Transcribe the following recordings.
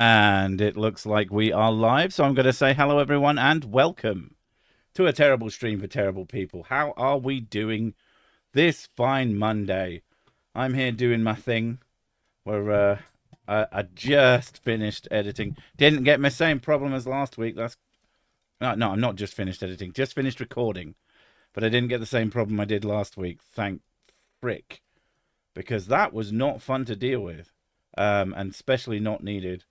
And it looks like we are live, so I'm going to say hello, everyone, and welcome to a terrible stream for terrible people. How are we doing this fine Monday? I'm here doing my thing. I just finished editing. Didn't get my same problem as last week. No, I'm not just finished editing. Just finished recording, but I didn't get the same problem I did last week. Thank frick, because that was not fun to deal with, and especially not needed.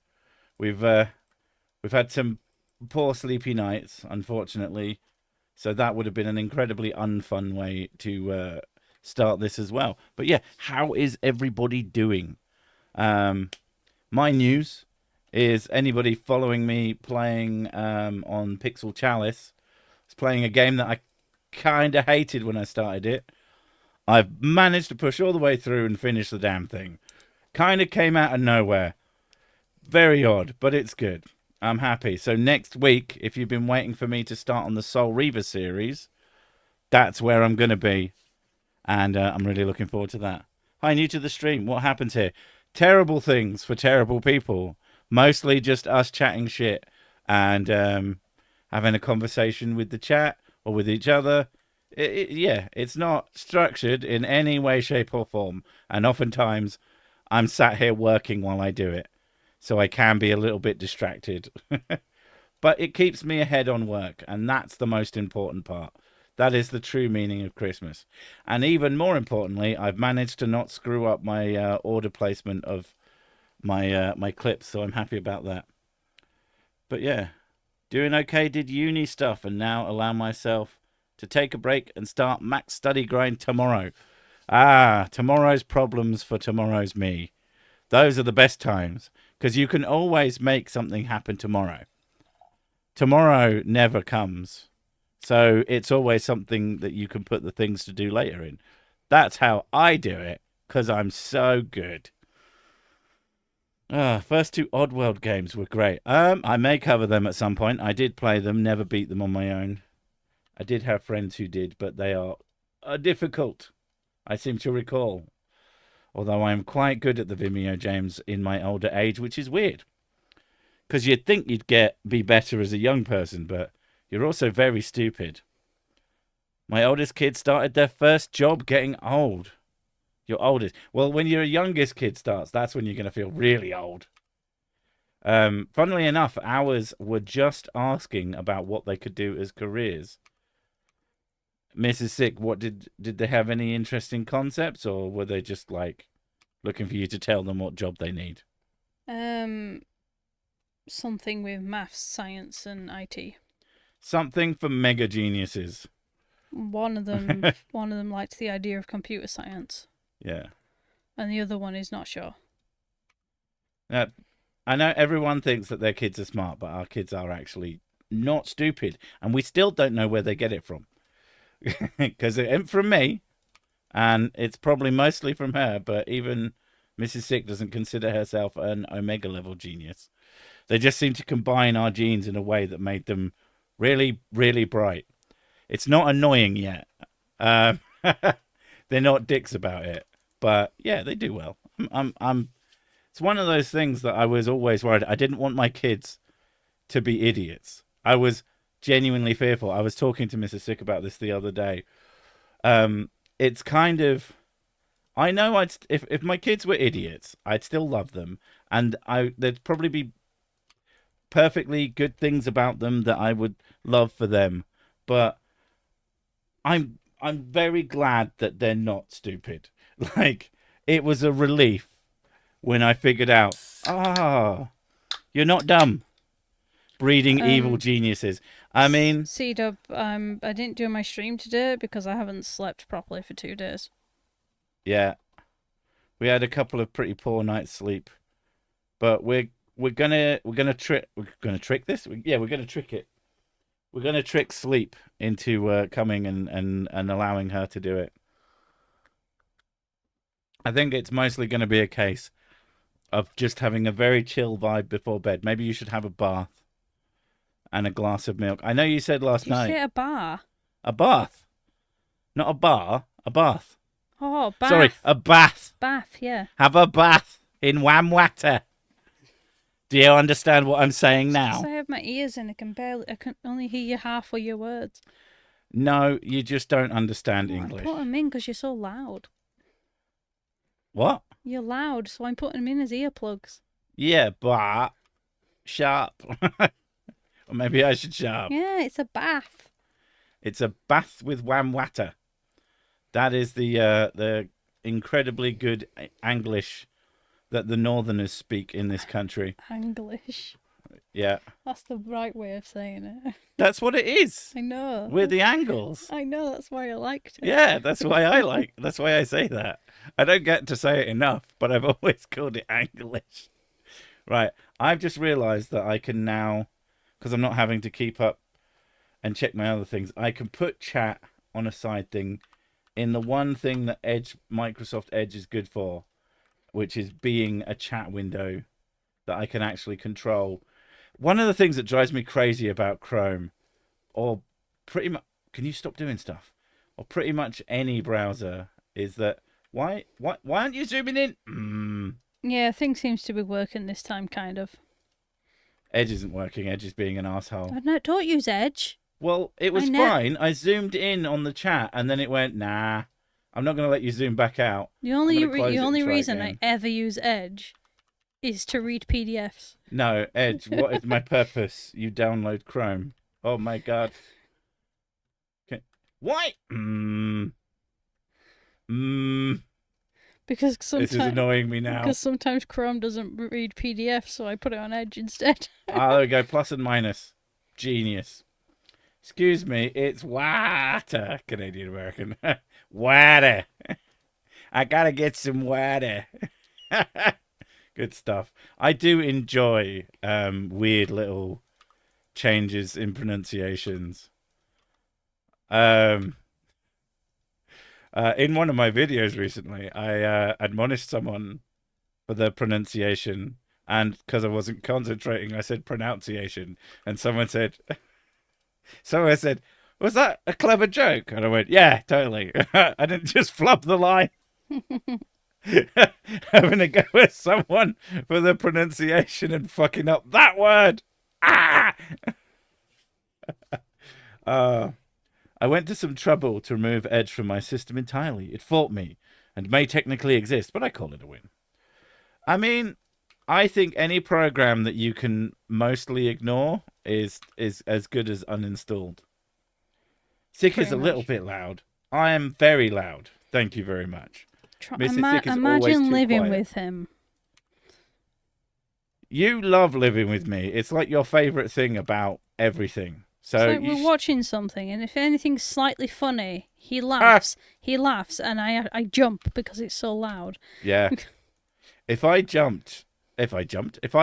We've had some poor sleepy nights, unfortunately, so that would have been an incredibly unfun way to start this as well. But yeah, how is everybody doing? My news is anybody following me playing on Pixel Chalice is playing a game that I kind of hated when I started it. I've managed to push all the way through and finish the damn thing. Kind of came out of nowhere. Very odd, but it's good. I'm happy. So next week, if you've been waiting for me to start on the Soul Reaver series, that's where I'm going to be. And I'm really looking forward to that. Hi, new to the stream. What happens here? Terrible things for terrible people. Mostly just us chatting shit and having a conversation with the chat or with each other. Yeah, it's not structured in any way, shape, or form. And oftentimes, I'm sat here working while I do it. So I can be a little bit distracted. But it keeps me ahead on work, and that's the most important part. That is the true meaning of Christmas. And even more importantly, I've managed to not screw up my order placement of my clips, so I'm happy about that. But yeah, doing okay, did uni stuff, and now allow myself to take a break and start max study grind tomorrow. Tomorrow's problems for tomorrow's me. Those are the best times, because you can always make something happen tomorrow. Tomorrow never comes. So it's always something that you can put the things to do later in. That's how I do it, because I'm so good. First two Oddworld games were great. I may cover them at some point. I did play them, never beat them on my own. I did have friends who did, but they are difficult, I seem to recall. Although I am quite good at the Vimeo games in my older age, which is weird. Because you'd think you'd be better as a young person, but you're also very stupid. My oldest kid started their first job getting old. Your oldest. Well, when your youngest kid starts, that's when you're going to feel really old. Funnily enough, ours were just asking about what they could do as careers. Mrs. Sick, what did they have any interesting concepts, or were they just like looking for you to tell them what job they need? Something with maths, science, and IT. Something for mega geniuses. One of them likes the idea of computer science. Yeah. And the other one is not sure. I know everyone thinks that their kids are smart, but our kids are actually not stupid, and we still don't know where they get it from. Because it ain't from me, and it's probably mostly from her, but even Mrs. Sick doesn't consider herself an Omega level genius. They just seem to combine our genes in a way that made them really, really bright. It's not annoying yet. They're not dicks about it, but yeah, they do well. It's one of those things that I was always worried. I didn't want my kids to be idiots. I was genuinely fearful. I was talking to Mrs. Sick about this the other day. It's kind of, I know if my kids were idiots, I'd still love them, and there'd probably be perfectly good things about them that I would love for them. But I'm very glad that they're not stupid. Like, it was a relief when I figured out, you're not dumb. Breeding evil geniuses. I mean, C-Dub, I didn't do my stream today because I haven't slept properly for 2 days. Yeah, we had a couple of pretty poor nights' sleep, but we're gonna trick this. We're gonna trick it. We're gonna trick sleep into coming and allowing her to do it. I think it's mostly going to be a case of just having a very chill vibe before bed. Maybe you should have a bath and a glass of milk. I know you said last night. Did you say a bar? A bath. Not a bar, a bath. Oh, bath. Sorry, a bath. Bath, yeah. Have a bath in warm water. Do you understand what I'm saying Because now? I have my ears in, I can only hear half of your words. No, you just don't understand Oh, I English. put them in because you're so loud. What? You're loud, so I'm putting them in as earplugs. Yeah, but sharp. Or maybe I should sharp. Yeah, it's a bath. It's a bath with wham water. That is the incredibly good English that the Northerners speak in this country. English. Yeah, That's the right way of saying it. that's what it is. I know. We're the Angles. I know, that's why I liked it. Yeah, that's why that's why I say that. I don't get to say it enough, but I've always called it English. Right, I've just realised that I can now, because I'm not having to keep up and check my other things, I can put chat on a side thing in the one thing that Microsoft Edge is good for, which is being a chat window that I can actually control. One of the things that drives me crazy about Chrome, or pretty much, can you stop doing stuff? Or pretty much any browser, is that why aren't you zooming in? Yeah, things seems to be working this time, kind of. Edge isn't working. Edge is being an asshole. Don't use Edge. Well, it was fine. I zoomed in on the chat, and then it went, nah, I'm not going to let you zoom back out. The only reason I ever use Edge is to read PDFs. No, Edge, what is my purpose? You download Chrome. Oh my god. Okay. Why? Because sometimes This is annoying me now. Because sometimes Chrome doesn't read PDFs, so I put it on Edge instead. There we go. Plus and minus. Genius. Excuse me, it's water. Canadian American. Water. I gotta get some water. Good stuff. I do enjoy weird little changes in pronunciations. In one of my videos recently, I admonished someone for their pronunciation, and because I wasn't concentrating, I said pronunciation, and someone said, "Was that a clever joke?" And I went, "Yeah, totally." I didn't just flub the line. Having a go at someone for the pronunciation and fucking up that word. Ah! I went to some trouble to remove Edge from my system entirely. It fought me and may technically exist, but I call it a win. I mean, I think any program that you can mostly ignore is as good as uninstalled. Sic is a little bit loud. I am very loud. Thank you very much. Imagine living with him. You love living with me. It's like your favourite thing about everything. So it's like we're watching something, and if anything's slightly funny, he laughs. He laughs, and I jump because it's so loud. Yeah. If I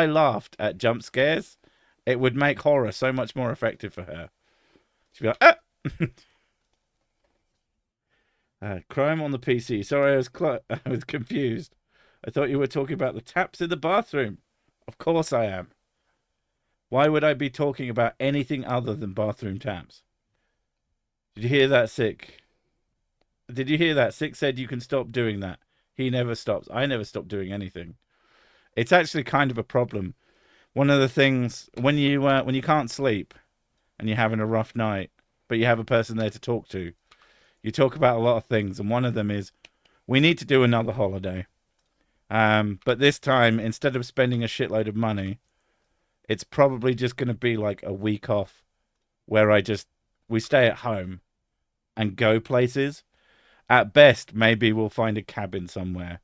laughed at jump scares, it would make horror so much more effective for her. She'd be like, ah! Chrome on the PC. Sorry, I was confused. I thought you were talking about the taps in the bathroom. Of course I am. Why would I be talking about anything other than bathroom taps? Did you hear that, Sic? Did you hear that? Sic said you can stop doing that. He never stops. I never stop doing anything. It's actually kind of a problem. One of the things when you can't sleep and you're having a rough night, but you have a person there to talk to, you talk about a lot of things, and one of them is we need to do another holiday. But this time, instead of spending a shitload of money, it's probably just going to be like a week off where we stay at home and go places. At best, maybe we'll find a cabin somewhere.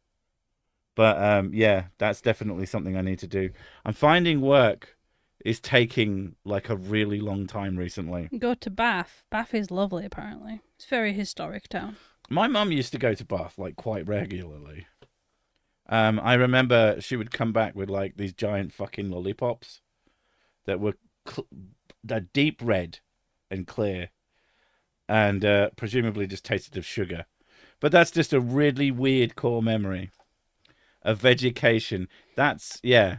But yeah, that's definitely something I need to do. I'm finding work is taking like a really long time recently. Go to Bath. Bath is lovely, apparently. It's a very historic town. My mum used to go to Bath like quite regularly. I remember she would come back with like these giant fucking lollipops that were deep red and clear, and presumably just tasted of sugar. But that's just a really weird core memory of vegetation. That's, yeah.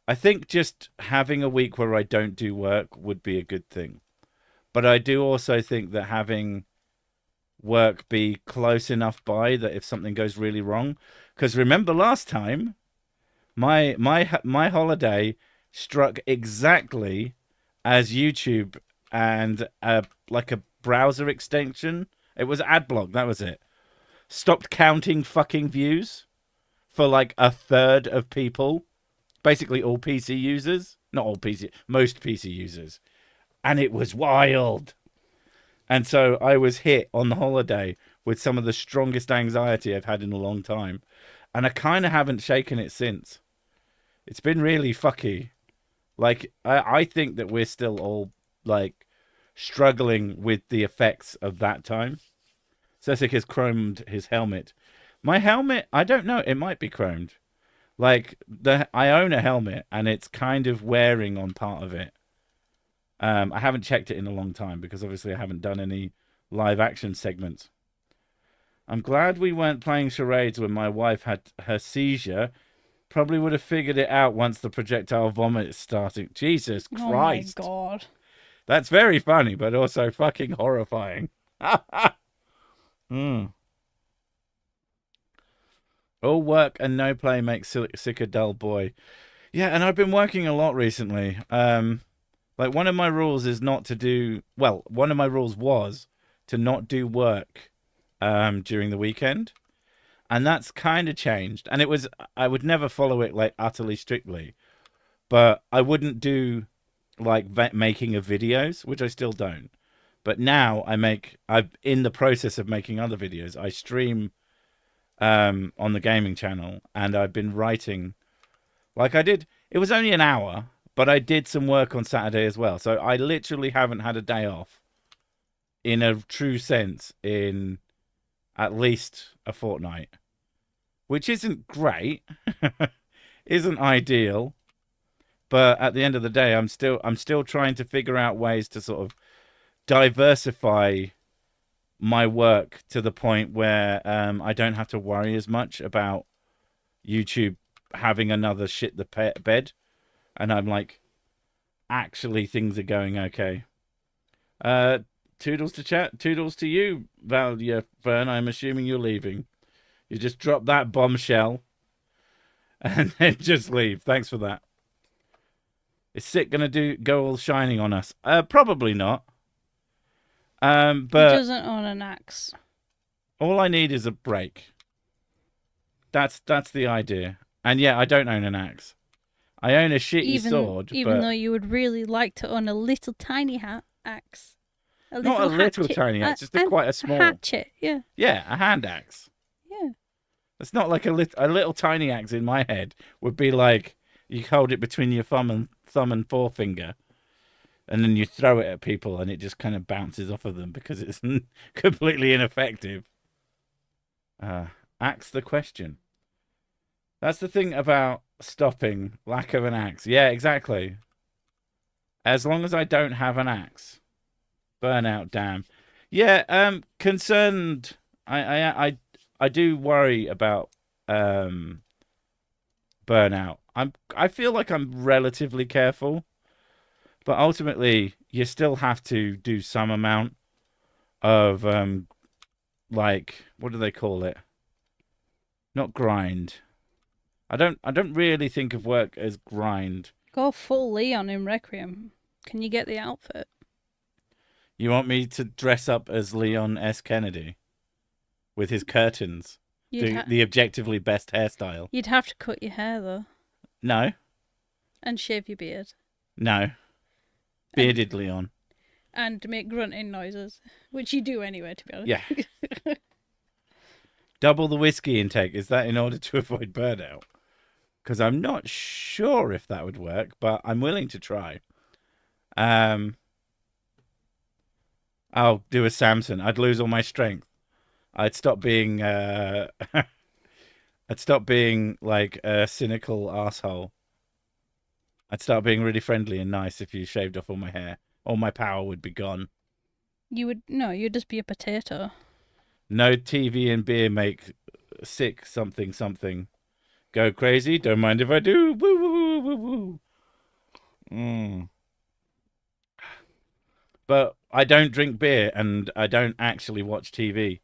I think just having a week where I don't do work would be a good thing. But I do also think that having work be close enough by that if something goes really wrong. Because remember last time My holiday struck exactly as YouTube and like a browser extension. It was AdBlock. That was it. Stopped counting fucking views for like a third of people, basically all PC users, not all PC, most PC users, and it was wild. And so I was hit on the holiday with some of the strongest anxiety I've had in a long time, and I kind of haven't shaken it since. It's been really fucky. Like I think that we're still all like struggling with the effects of that time. Sesek has chromed his helmet. My helmet, I don't know. It might be chromed. Like I own a helmet and it's kind of wearing on part of it. I haven't checked it in a long time because obviously I haven't done any live action segments. I'm glad we weren't playing charades when my wife had her seizure. Probably would have figured it out once the projectile vomit is starting. Jesus Christ. Oh my god. That's very funny, but also fucking horrifying. All work and no play makes sick a dull boy. Yeah, and I've been working a lot recently. Like one of my rules is not to do... Well, one of my rules was to not do work during the weekend. And that's kind of changed. And it was... I would never follow it like utterly strictly. But I wouldn't do like making of videos, which I still don't. But now I'm in the process of making other videos. I stream on the gaming channel, and I've been writing. Like I did, it was only an hour, but I did some work on Saturday as well. So I literally haven't had a day off, in a true sense, in at least a fortnight, which isn't great, isn't ideal. But at the end of the day, I'm still trying to figure out ways to sort of diversify my work to the point where I don't have to worry as much about YouTube having another shit the bed, and I'm like, actually things are going okay. Toodles to chat, toodles to you, Valia Fern. I'm assuming you're leaving. You just drop that bombshell and then just leave. Thanks for that. Is Sick gonna go all shining on us? Probably not. But He doesn't own an axe. All I need is a break. That's the idea. And yeah, I don't own an axe. I own a shitty sword. Even though you would really like to own a little tiny axe. Not a little tiny axe, just quite a small hatchet. Yeah. Yeah, a hand axe. Yeah. It's not like a little tiny axe in my head would be like you hold it between your thumb and forefinger, and then you throw it at people, and it just kind of bounces off of them because it's completely ineffective. Axe the question. That's the thing about stopping lack of an axe. Yeah, exactly. As long as I don't have an axe. Burnout, damn. Yeah, concerned. I do worry about burnout. I feel like I'm relatively careful, but ultimately you still have to do some amount of like, what do they call it? Not grind. I don't really think of work as grind. Go full Leon in Requiem. Can you get the outfit? You want me to dress up as Leon S. Kennedy with his curtains? The objectively best hairstyle. You'd have to cut your hair though. No. And shave your beard. No. Bearded Leon. And make grunting noises, which you do anyway, to be honest. Yeah. Double the whiskey intake. Is that in order to avoid burnout? Because I'm not sure if that would work, but I'm willing to try. I'll do a Samson. I'd lose all my strength. I'd stop being I'd stop being like a cynical asshole. I'd start being really friendly and nice if you shaved off all my hair. All my power would be gone. You'd just be a potato. No TV and beer make sick something something. Go crazy, don't mind if I do. Woo woo woo woo woo. But I don't drink beer and I don't actually watch TV.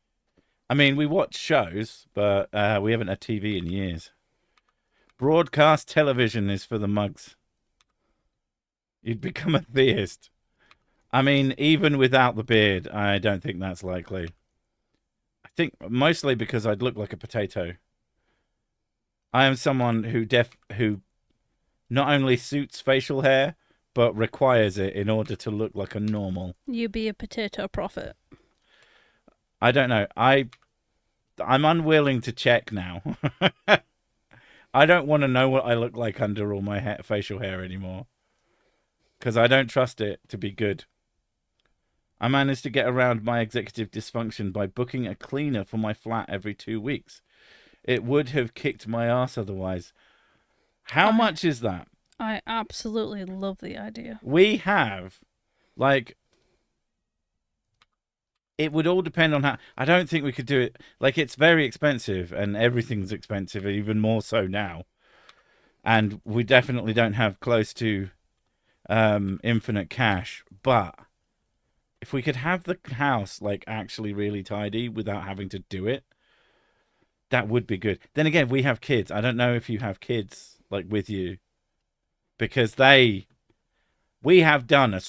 I mean, we watch shows, but we haven't had TV in years. Broadcast television is for the mugs. You'd become a theist. I mean, even without the beard, I don't think that's likely. I think mostly because I'd look like a potato. I am someone who not only suits facial hair, but requires it in order to look like a normal. You be a potato prophet. I don't know. I'm unwilling to check now. I don't want to know what I look like under all my facial hair anymore. Because I don't trust it to be good. I managed to get around my executive dysfunction by booking a cleaner for my flat every 2 weeks. It would have kicked my ass otherwise. How much is that? I absolutely love the idea. We have, like, it would all depend on how. I don't think we could do it. Like, it's very expensive, and everything's expensive, even more so now. And we definitely don't have close to infinite cash. But if we could have the house, like, actually really tidy without having to do it, that would be good. Then again, we have kids. I don't know if you have kids, like, with you. Because we have done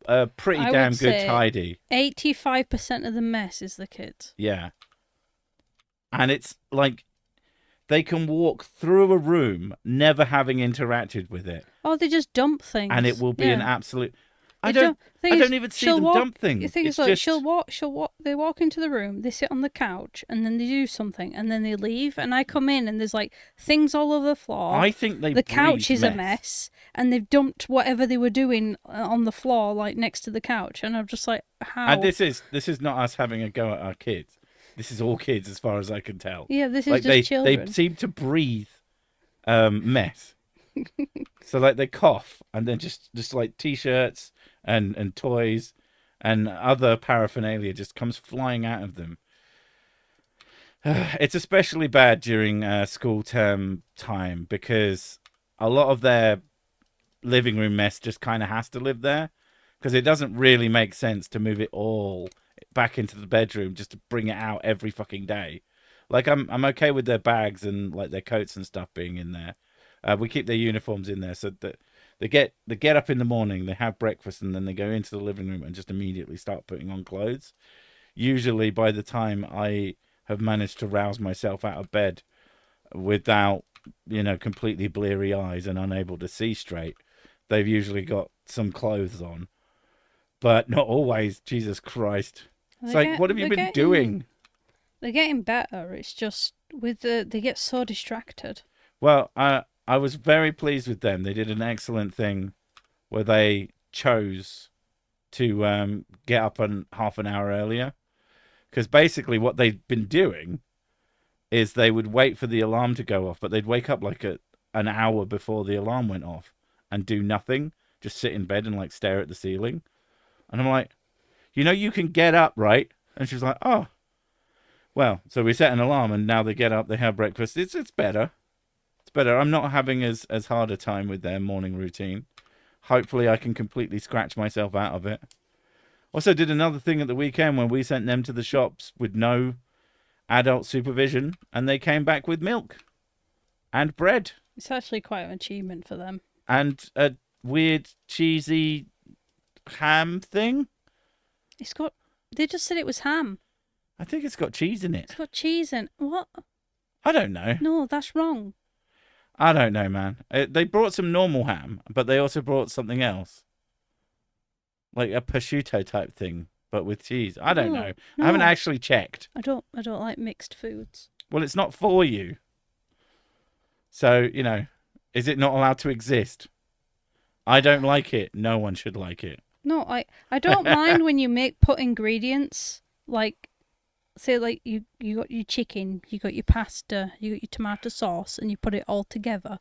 a pretty damn good tidy. 85% of the mess is the kids. Yeah. And it's like they can walk through a room never having interacted with it. Oh, they just dump things. And it will be an absolute... I don't even see them dump things. The thing is, like, she'll walk. They walk into the room. They sit on the couch, and then they do something, and then they leave. And I come in, and there's like things all over the floor. I think the couch is a mess, and they've dumped whatever they were doing on the floor, like next to the couch. And I'm just like, how? And this is not us having a go at our kids. This is all kids, as far as I can tell. Yeah, this is just children. They seem to breathe mess. So like they cough, and then just like t-shirts and toys and other paraphernalia just comes flying out of them. It's especially bad during school term time because a lot of their living room mess just kind of has to live there because it doesn't really make sense to move it all back into the bedroom just to bring it out every fucking day. Like I'm okay with their bags and like their coats and stuff being in there. We keep their uniforms in there so that they get up in the morning, they have breakfast, and then they go into the living room and just immediately start putting on clothes. Usually by the time I have managed to rouse myself out of bed without, completely bleary eyes and unable to see straight, they've usually got some clothes on. But not always, Jesus Christ. It's like, what have you been doing? They're getting better. It's just they get so distracted. Well, I was very pleased with them. They did an excellent thing where they chose to get up half an hour earlier. Because basically what they'd been doing is they would wait for the alarm to go off, but they'd wake up like an hour before the alarm went off and do nothing, just sit in bed and like stare at the ceiling. And I'm like, you can get up, right? And she's like, oh. Well, so we set an alarm and now they get up, they have breakfast. It's better. It's better. I'm not having as hard a time with their morning routine. Hopefully I can completely scratch myself out of it. Also did another thing at the weekend when we sent them to the shops with no adult supervision, and they came back with milk and bread. It's actually quite an achievement for them. And a weird cheesy ham thing. They just said it was ham. I think it's got cheese in it. It's got cheese in what? I don't know. No, that's wrong. I don't know, man. They brought some normal ham, but they also brought something else. Like a prosciutto type thing, but with cheese. I don't know. No. I haven't actually checked. I don't like mixed foods. Well, it's not for you. So, is it not allowed to exist? I don't like it. No one should like it. No, I don't mind when you put ingredients, like, say, like, you got your chicken, you got your pasta, you got your tomato sauce, and you put it all together.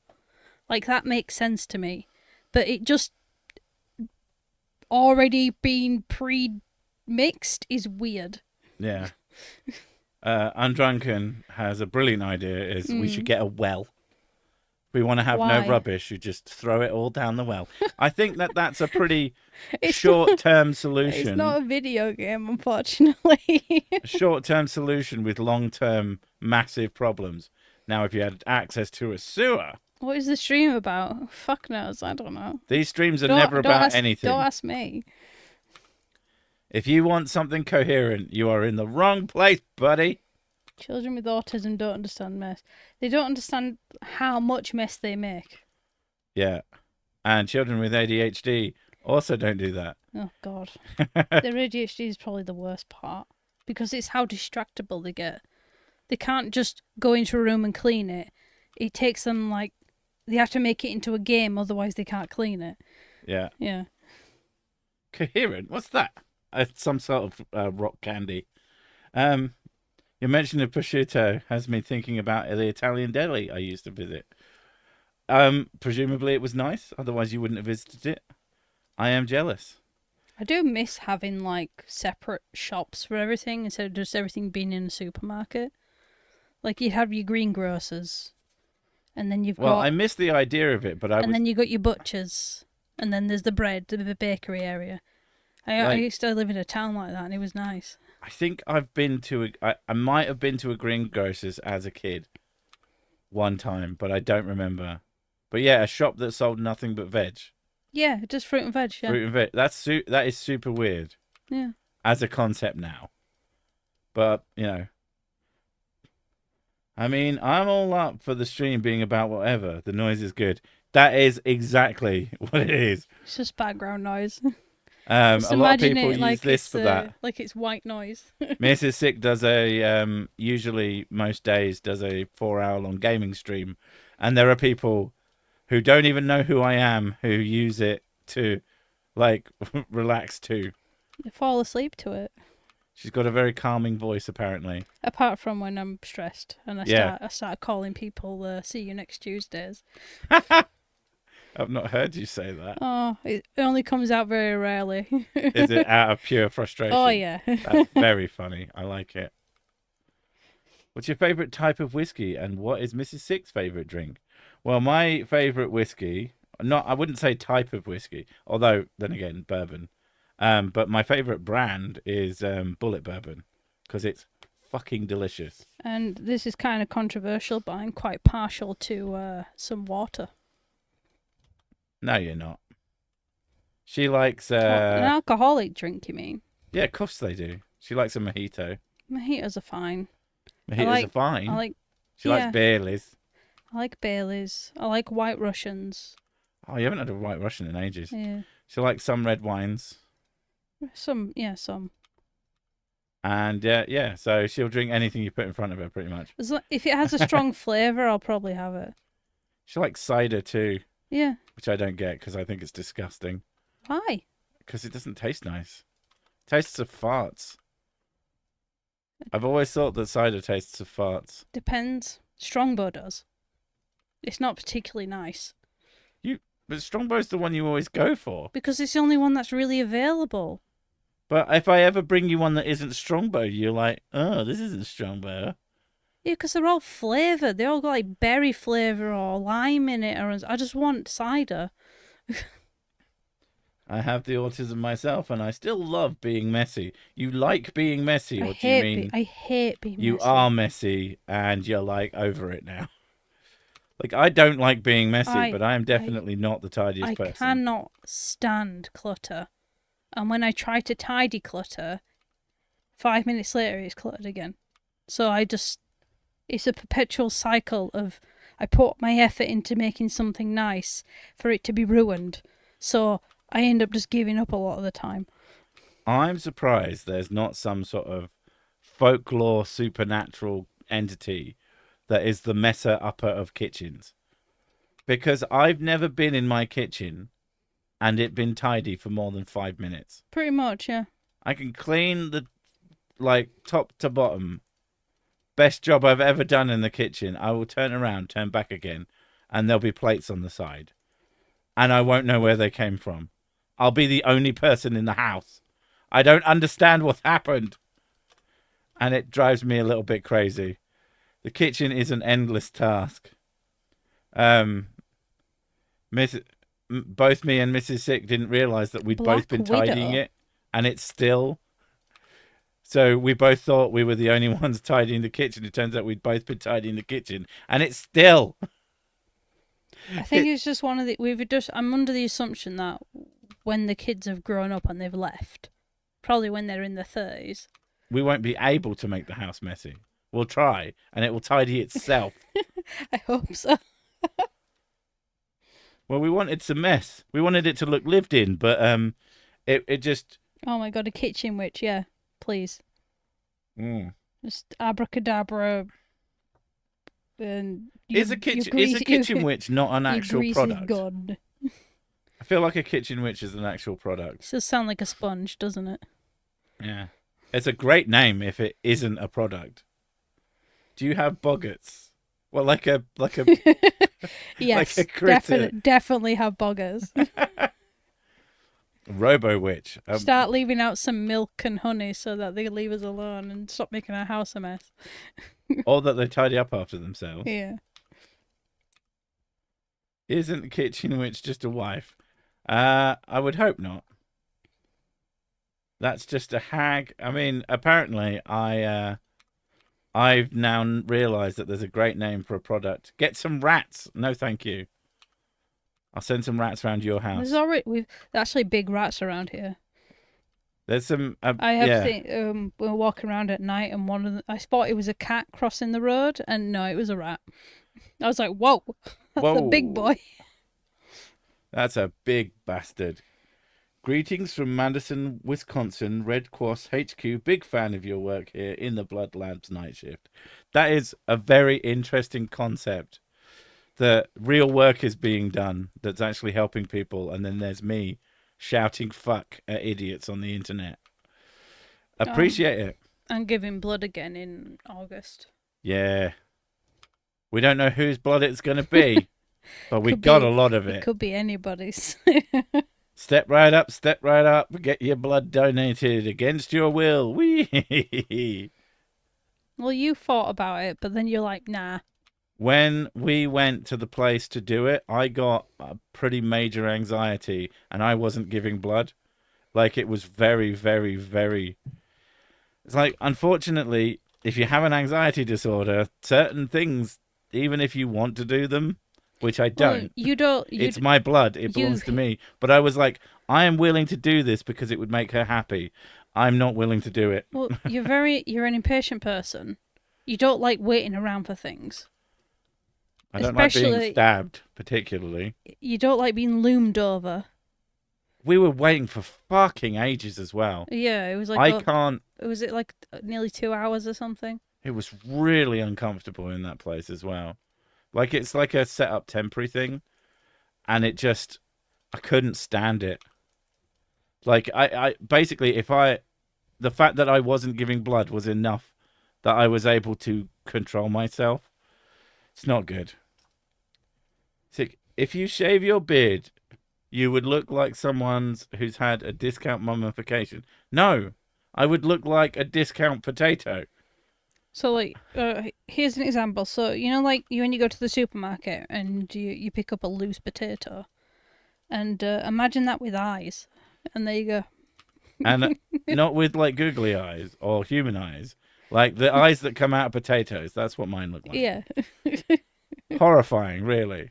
Like, that makes sense to me. But it just already being pre-mixed is weird. Yeah. Undrunken has a brilliant idea, we should get a well. If we want to have no rubbish, you just throw it all down the well. I think that's a pretty short-term solution. It's not a video game, unfortunately. A short-term solution with long-term massive problems. Now, if you had access to a sewer, What is the stream about? Fuck knows. I don't know. These streams are never about anything. Don't ask me. If you want something coherent, you are in the wrong place, buddy. Children with autism don't understand mess. They don't understand how much mess they make. Yeah. And children with ADHD also don't do that. Oh, God. Their ADHD is probably the worst part. Because it's how distractible they get. They can't just go into a room and clean it. It takes them, like... They have to make it into a game, otherwise they can't clean it. Yeah. Yeah. Coherent? What's that? Some sort of rock candy. You mentioned the prosciutto has me thinking about the Italian deli I used to visit. Presumably it was nice, otherwise you wouldn't have visited it. I am jealous. I do miss having, like, separate shops for everything instead of just everything being in a supermarket. Like, you'd have your greengrocers, and then you've got... I miss the idea of it, but then you got your butchers, and then there's the bread, the bakery area. I used to live in a town like that, and it was nice. I think I've been to I might have been to a greengrocer's as a kid one time, but I don't remember. But yeah, a shop that sold nothing but veg. Yeah, just fruit and veg, yeah. Fruit and veg. That is super weird. Yeah. As a concept now. But, you know. I mean, I'm all up for the stream being about whatever. The noise is good. That is exactly what it is. It's just background noise. A lot of people use this for that. Like it's white noise. Mrs. Sick does usually most days does a 4-hour long gaming stream. And there are people who don't even know who I am who use it to, like, relax too. They fall asleep to it. She's got a very calming voice, apparently. Apart from when I'm stressed and I start calling people see you next Tuesdays. I've not heard you say that. Oh, it only comes out very rarely. Is it out of pure frustration? Oh, yeah. That's very funny. I like it. What's your favourite type of whiskey and what is Mrs. Sick's favourite drink? Well, my favourite whiskey, I wouldn't say type of whiskey, although, then again, bourbon. But my favourite brand is Bullet Bourbon because it's fucking delicious. And this is kind of controversial, but I'm quite partial to some water. No, you're not. She likes... an alcoholic drink, you mean? Yeah, of course they do. She likes a mojito. Mojitos are fine. Mojitos are fine? She likes Baileys. I like Baileys. I like White Russians. Oh, you haven't had a White Russian in ages. Yeah. She likes some red wines. Some. And yeah, so she'll drink anything you put in front of her, pretty much. If it has a strong flavour, I'll probably have it. She likes cider too. Yeah. Which I don't get because I think it's disgusting. Why? Because it doesn't taste nice. It tastes of farts. I've always thought that cider tastes of farts. Depends. Strongbow does. It's not particularly nice. But Strongbow's the one you always go for. Because it's the only one that's really available. But if I ever bring you one that isn't Strongbow, you're like, oh, this isn't Strongbow. Yeah, because they're all flavoured. They all got like berry flavour or lime in it. I just want cider. I have the autism myself, and I still love being messy. You like being messy, or do you mean... I hate being messy. You are messy, and you're like over it now. Like, I don't like being messy, but I am definitely not the tidiest person. I cannot stand clutter. And when I try to tidy clutter, 5 minutes later it's cluttered again. So it's a perpetual cycle of I put my effort into making something nice for it to be ruined. So I end up just giving up a lot of the time. I'm surprised there's not some sort of folklore supernatural entity that is the messer-upper of kitchens. Because I've never been in my kitchen and it been tidy for more than 5 minutes. Pretty much, yeah. I can clean the, top to bottom. Best job I've ever done in the kitchen. I will turn around, turn back again, and there'll be plates on the side. And I won't know where they came from. I'll be the only person in the house. I don't understand what's happened. And it drives me a little bit crazy. The kitchen is an endless task. Both me and Mrs. Sick didn't realise that we'd both been tidying it. And it's still... So we both thought we were the only ones tidying the kitchen. It turns out we'd both been tidying the kitchen. And it's still... I think it's just one of the. I'm under the assumption that when the kids have grown up and they've left, probably when they're in their 30s. We won't be able to make the house messy. We'll try, and it will tidy itself. I hope so. Well, we wanted some mess. We wanted it to look lived in, but it just. Oh my god, a kitchen witch, yeah, please. Just abracadabra. And Is a kitchen witch not an actual product? God. I feel like a kitchen witch is an actual product. It does sound like a sponge, doesn't it? Yeah, it's a great name if it isn't a product. Do you have boggarts? Well, like a yes, like a critter. definitely have boggers. Robo witch. Start leaving out some milk and honey so that they leave us alone and stop making our house a mess. Or that they tidy up after themselves. Yeah. Isn't the kitchen witch just a wife? I would hope not. That's just a hag. I mean, apparently, I've now realised that there's a great name for a product. Get some rats. No, thank you. I'll send some rats around your house. There's actually big rats around here. There's some. I have seen. We were walking around at night, and one of them, I thought it was a cat crossing the road, and no, it was a rat. I was like, "Whoa, that's a big boy." That's a big bastard. Greetings from Madison, Wisconsin, Red Cross HQ. Big fan of your work here in the Blood Labs night shift. That is a very interesting concept. That real work is being done that's actually helping people, and then there's me shouting fuck at idiots on the internet. Appreciate it. And giving blood again in August. Yeah. We don't know whose blood it's going to be, but we got a lot of it. It could be anybody's. Step right up, get your blood donated against your will. Wee. Well, you thought about it, but then you're like, nah. When we went to the place to do it, I got a pretty major anxiety, and I wasn't giving blood. Like, it was very, very, very... It's like, unfortunately, if you have an anxiety disorder, certain things, even if you want to do them, which I don't. Well, you don't. It's my blood. It belongs to me. But I was like, I am willing to do this because it would make her happy. I'm not willing to do it. Well, you're an impatient person. You don't like waiting around for things. I don't like being stabbed, particularly. You don't like being loomed over. We were waiting for fucking ages as well. Yeah, it was like... can't... Was it like nearly 2 hours or something? It was really uncomfortable in that place as well. Like, it's like a set-up temporary thing. And it just... I couldn't stand it. Like, I basically, the fact that I wasn't giving blood was enough that I was able to control myself. It's not good. Sick. If you shave your beard, you would look like someone who's had a discount mummification. No, I would look like a discount potato. So, like, here's an example. So, you know, like, when you go to the supermarket and you pick up a loose potato, and imagine that with eyes, and there you go. And not with, like, googly eyes or human eyes. Like, the eyes that come out of potatoes. That's what mine look like. Yeah. Horrifying, really.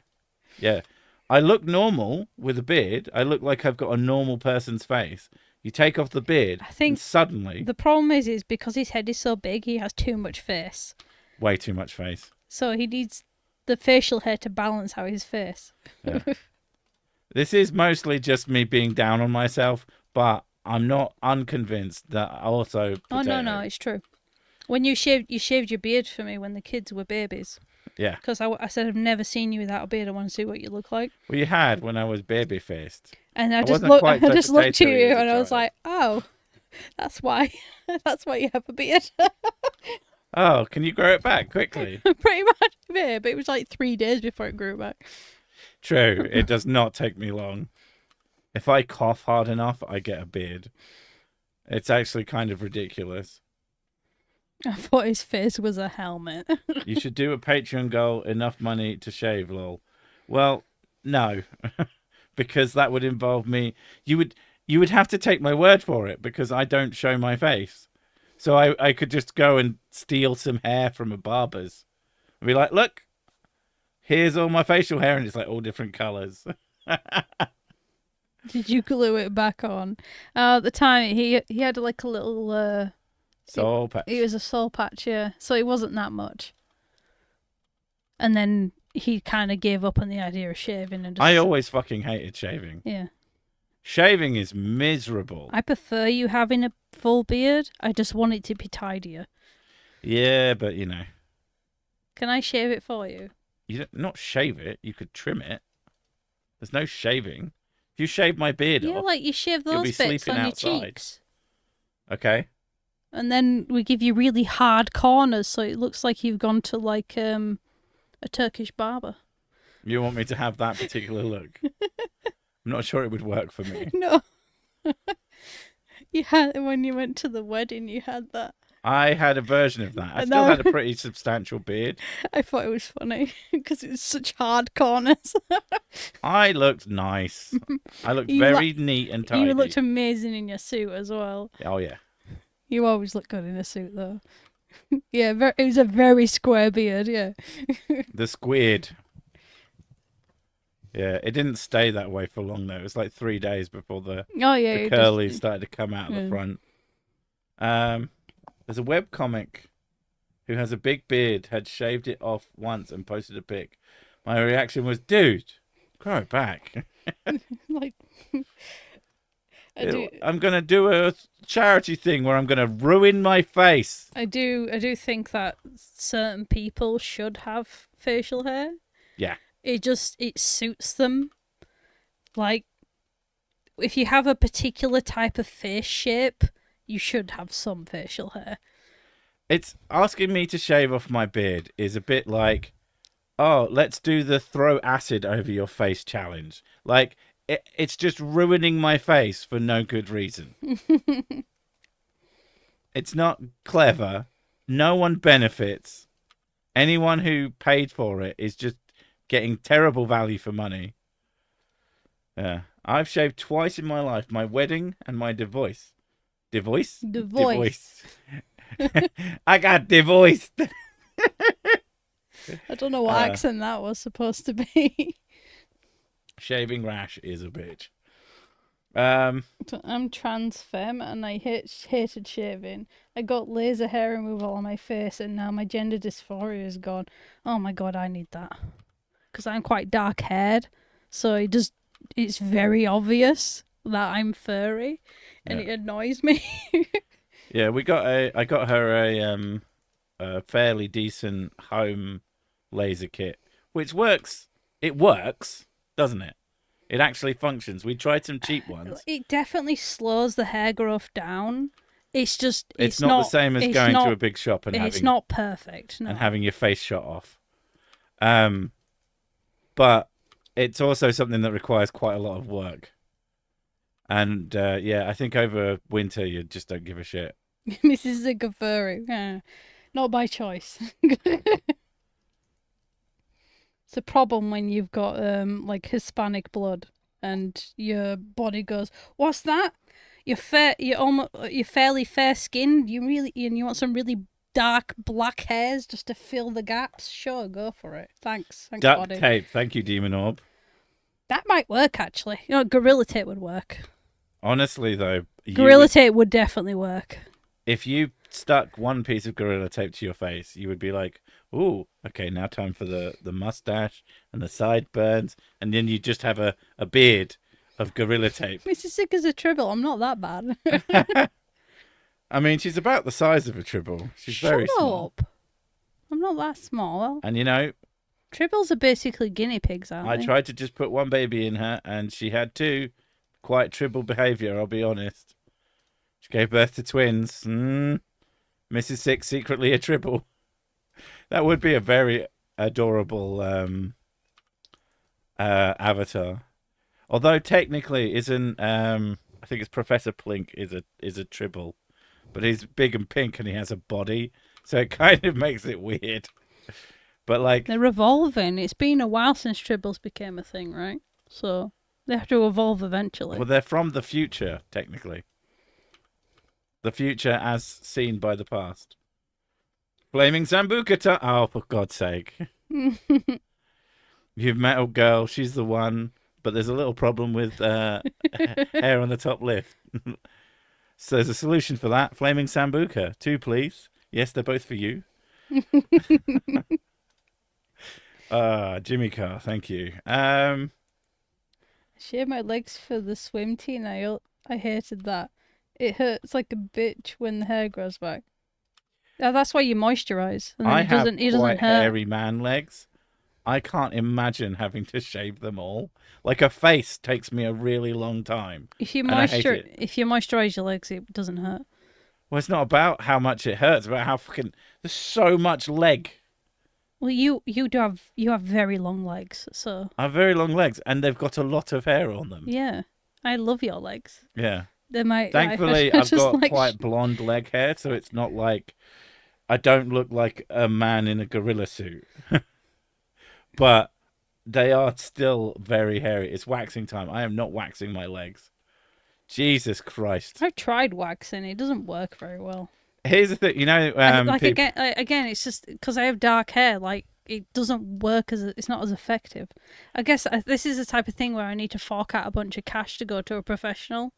Yeah. I look normal with a beard. I look like I've got a normal person's face. You take off the beard, I think and suddenly... The problem is because his head is so big, he has too much face. Way too much face. So he needs the facial hair to balance out his face. Yeah. This is mostly just me being down on myself, but I'm not unconvinced that also... Potato. Oh, no, it's true. When you shaved your beard for me when the kids were babies. Yeah. Because I said, I've never seen you without a beard. I want to see what you look like. Well, you had when I was baby-faced. And I just looked at you and I was like, oh, that's why. That's why you have a beard. Oh, can you grow it back quickly? Pretty much, yeah. But it was like 3 days before it grew back. True. It does not take me long. If I cough hard enough, I get a beard. It's actually kind of ridiculous. I thought his face was a helmet. You should do a Patreon goal, enough money to shave, lol. Well, no. Because that would involve me. You would have to take my word for it because I don't show my face. So I could just go and steal some hair from a barber's. And be like, look, here's all my facial hair, and it's like all different colours. Did you glue it back on? At the time, he had like a little Soul patch. it was a soul patch, yeah. So it wasn't that much. And then he kind of gave up on the idea of shaving and just. I always fucking hated shaving. Yeah. Shaving is miserable. I prefer you having a full beard. I just want it to be tidier. Yeah, but you know, Can I shave it for you? you don't, not shave it. You could trim it. There's no shaving. If you shave my beard Yeah, off, like you shave you'll be those bits sleeping on outside. your cheeks. Okay. And then we give you really hard corners so it looks like you've gone to like a Turkish barber. You want me to have that particular look? I'm not sure it would work for me. No. You had when you went to the wedding, you had that. I had a version of that. I And still now- had a pretty substantial beard. I thought it was funny because it's such hard corners. I looked nice. I looked You very neat and tidy. You looked amazing in your suit as well. Oh yeah. You always look good in a suit, though. Yeah, it was a very square beard. Yeah. The squid. Yeah, it didn't stay that way for long though. It was like 3 days before the Oh yeah. it curlies just- started to come out of the Yeah. front. There's a webcomic who has a big beard, had shaved it off once and posted a pic. My reaction was, dude, grow it back. like. I do. I'm going to do a charity thing where I'm going to ruin my face. I do think that certain people should have facial hair. Yeah. It suits them. Like, if you have a particular type of face shape, you should have some facial hair. It's asking me to shave off my beard is a bit like, oh, let's do the throw acid over your face challenge. Like, it's just ruining my face for no good reason. It's not clever. No one benefits. Anyone who paid for it is just getting terrible value for money. Yeah. I've shaved twice in my life. My wedding and my divorce. Divorce? Divorce. I got divorced. I don't know what accent that was supposed to be. Shaving rash is a bitch. I'm trans femme and I hated shaving. I got laser hair removal on my face and now my gender dysphoria is gone. Oh my god, I need that. Because I'm quite dark haired. So it's very obvious that I'm furry and it annoys me. Yeah, I got her a fairly decent home laser kit, which works. It works, doesn't it? It actually functions. We tried some cheap ones. It definitely slows the hair growth down. It's just It's not the same as going to a big shop and it's having not perfect. No. and having your face shot off. But it's also something that requires quite a lot of work. And I think over winter you just don't give a shit. Mrs. Zigafuri. Yeah. Not by choice. It's a problem when you've got like Hispanic blood and your body goes, "What's that? You're fairly fair skinned. You want some really dark black hairs just to fill the gaps? Sure, go for it. Thanks, Duct body. tape. Thank you, Demon Orb. That might work actually. You know, Gorilla Tape would work. Honestly, though, Gorilla Tape would definitely work. if you stuck one piece of Gorilla Tape to your face, you would be like, ooh, okay, now time for the mustache and the sideburns. And then you just have a beard of Gorilla Tape. Mrs. Sick as a tribble. I'm not that bad. I mean, she's about the size of a tribble. She's very small. Up. I'm not that small. And, you know, Tribbles are basically guinea pigs, aren't I they? tried to just put one baby in her, and she had two. Quite tribble behaviour, I'll be honest. She gave birth to twins. Mrs. Sics secretly a tribble. That would be a very adorable avatar. Although technically isn't I think it's Professor Plink is a tribble. But he's big and pink and he has a body. So it kind of makes it weird. But like They're evolving. It's been a while since tribbles became a thing, right? So they have to evolve eventually. well, they're from the future, technically. The future as seen by the past. Flaming Zambukata. Oh, for God's sake. You've met a girl. She's the one. But there's a little problem with hair on the top lip. So there's a solution for that. Flaming Sambuca. 2, please. Yes, they're both for you. Jimmy Carr, thank you. Shaved my legs for the swim team. I hated that. It hurts like a bitch when the hair grows back. Oh, that's why you moisturize. And then I it have doesn't quite hurt. hairy man legs. I can't imagine having to shave them all. Like a face takes me a really long time. If you I hate it. moisturize your legs, it doesn't hurt. Well, it's not about how much it hurts. It's about how fucking there's so much leg. Well, you have very long legs, so I have very long legs, and they've got a lot of hair on them. yeah, I love your legs. Yeah. They're my. Thankfully, I've got quite blonde leg hair, so it's not like I don't look like a man in a gorilla suit. But they are still very hairy. It's waxing time. I am not waxing my legs. Jesus Christ. I've tried waxing. It doesn't work very well. Here's the thing, again, it's just because I have dark hair. Like it doesn't work it's not as effective. I guess this is the type of thing where I need to fork out a bunch of cash to go to a professional,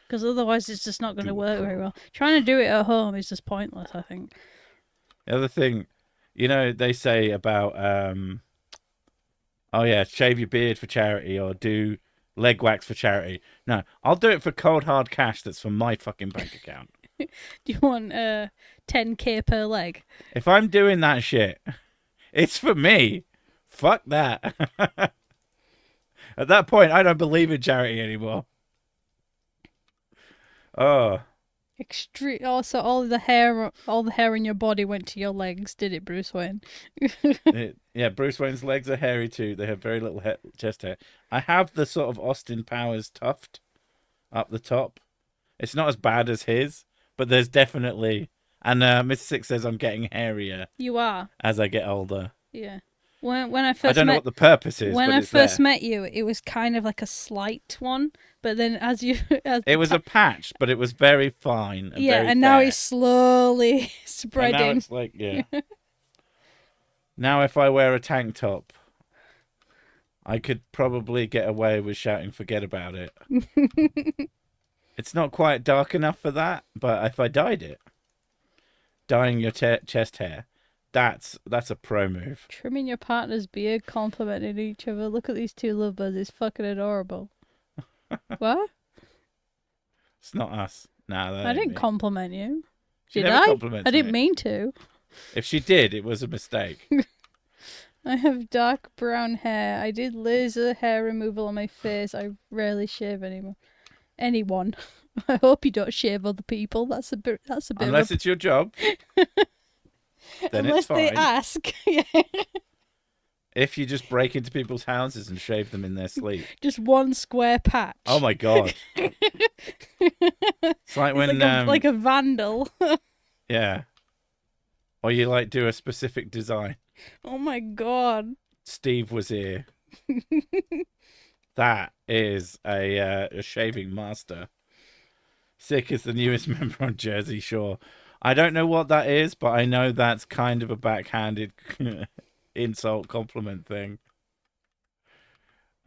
because otherwise it's just not going to work very well. Trying to do it at home is just pointless, I think. The other thing, they say about shave your beard for charity or do leg wax for charity. No, I'll do it for cold hard cash that's from my fucking bank account. Do you want 10k per leg? If I'm doing that shit, it's for me. Fuck that. At that point, I don't believe in charity anymore. Oh. Extreme. Also, all the hair in your body went to your legs, did it, Bruce Wayne? Yeah, Bruce Wayne's legs are hairy too. They have very little chest hair. I have the sort of Austin Powers tuft up the top. It's not as bad as his, but there's definitely. And Mr. Sics says I'm getting hairier. You are. As I get older. Yeah. When I first I don't know what the purpose is. When I first met you, it was kind of like a slight one, but then it was a patch, but it was very fine. And very now it's slowly spreading. And now it's like Now if I wear a tank top, I could probably get away with shouting "forget about it." It's not quite dark enough for that, but if I dyed it, dyeing your chest hair. That's a pro move. Trimming your partner's beard, complimenting each other. Look at these two lovebirds. It's fucking adorable. What? It's not us. No, I didn't compliment you. She did never I? compliments I didn't me. mean to. If she did, it was a mistake. I have dark brown hair. I did laser hair removal on my face. I rarely shave anymore. Anyone. I hope you don't shave other people. That's a bit. Unless it's your job. Then unless it's fine. they ask. If you just break into people's houses and shave them in their sleep. Just one square patch. Oh my god. It's like when like a vandal. Yeah. Or you do a specific design. Oh my god. Steve was here. That is a shaving master. Sick is the newest member on Jersey Shore. I don't know what that is, but I know that's kind of a backhanded insult compliment thing.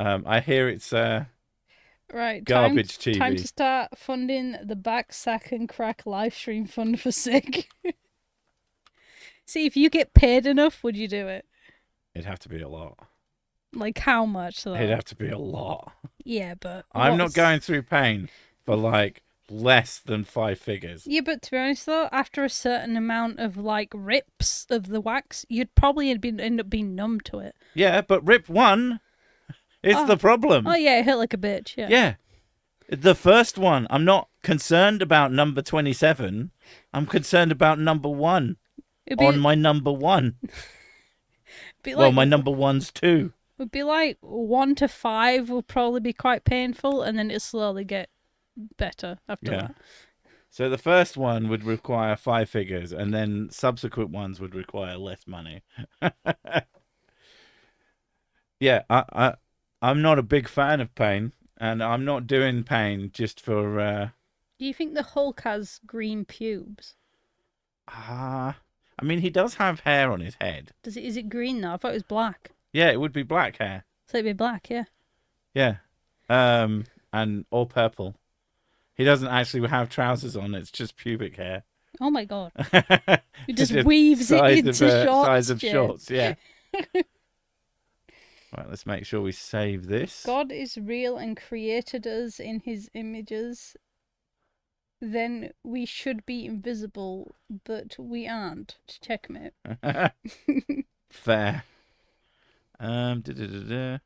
I hear it's right, garbage TV. Time to start funding the Back Sack and Crack live stream fund for Sick. See, if you get paid enough, would you do it? It'd have to be a lot. Like how much though? It'd have to be a lot. Yeah, but I'm not going through pain for less than 5 figures. Yeah, but to be honest though, after a certain amount of rips of the wax, you'd probably end up being numb to it. Yeah, but rip 1 is the problem. Oh yeah, it hurt like a bitch. Yeah. Yeah. The first one, I'm not concerned about number 27. I'm concerned about number 1 on my number 1. My number 1's 2. It would be 1 to 5 will probably be quite painful, and then it slowly get better after that. So the first one would require 5 figures, and then subsequent ones would require less money. Yeah, I'm not a big fan of pain, and I'm not doing pain just for... Do you think the Hulk has green pubes? I mean, he does have hair on his head. Is it green though? I thought it was black. Yeah, it would be black hair. So it'd be black, yeah. Yeah. And or purple. He doesn't actually have trousers on. It's just pubic hair. Oh my god. He It's just weaves it size into of, shorts. size of Jay. shorts. Yeah. Right. Let's make sure we save this. God is real and created us in his images. Then we should be invisible, but we aren't. Checkmate. Fair. Da-da-da-da.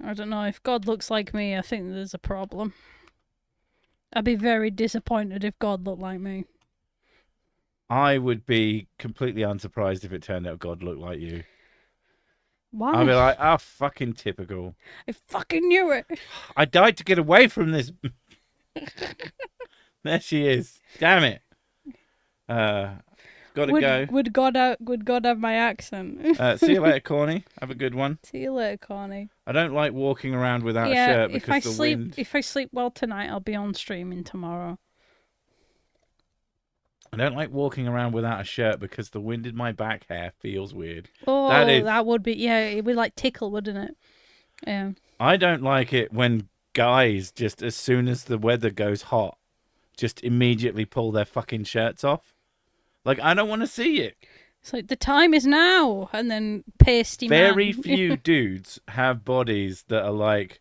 I don't know. If God looks like me, I think there's a problem. I'd be very disappointed if God looked like me. I would be completely unsurprised if it turned out God looked like you. Why? I'd be like, oh, fucking typical. I fucking knew it. I died to get away from this. There she is. Damn it. Gotta go. Would God have my accent? See you later, Corny. Have a good one. See you later, Corny. I don't like walking around without a Yeah, shirt if because I the sleep wind. if I sleep well tonight, I'll be on streaming tomorrow. I don't like walking around without a shirt because the wind in my back hair feels weird. Oh, That that, is- would be it would like tickle, wouldn't it? Yeah. I don't like it when guys just as soon as the weather goes hot, just immediately pull their fucking shirts off. Like, I don't want to see it. It's like the time is now, and then pasty Very man. few dudes have bodies that are like